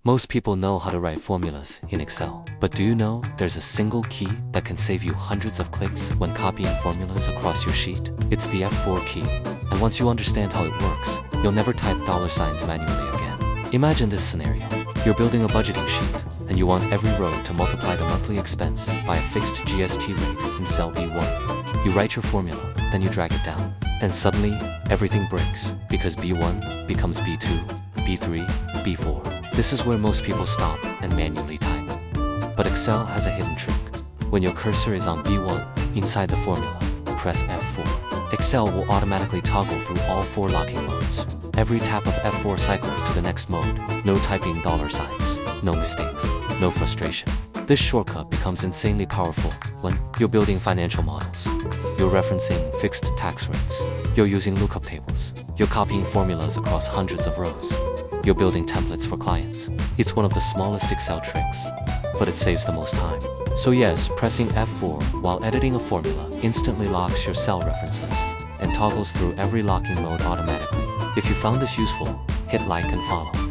Most people know how to write formulas in Excel, but do you know there's a single key that can save you hundreds of clicks when copying formulas across your sheet? It's the F4 key. And once you understand how it works, you'll never type $signs manually again. Imagine this scenario. You're building a budgeting sheet, and you want every row to multiply the monthly expense by a fixed GST rate in cell B1. You write your formula, then you drag it down, and suddenly, everything breaks, because B1 becomes B2, B3, B4. This is where most people stop and manually type. But Excel has a hidden trick. When your cursor is on B1, inside the formula, press F4. Excel will automatically toggle through all 4 locking modes. Every tap of F4 cycles to the next mode. No typing $signs, no mistakes, no frustration. This shortcut becomes insanely powerful when you're building financial models. You're referencing fixed tax rates. You're using lookup tables. You're copying formulas across hundreds of rows. You're building templates for clients. It's one of the smallest Excel tricks, but it saves the most time. So yes, pressing F4 while editing a formula instantly locks your cell references and toggles through every locking mode automatically. If you found this useful, hit like and follow.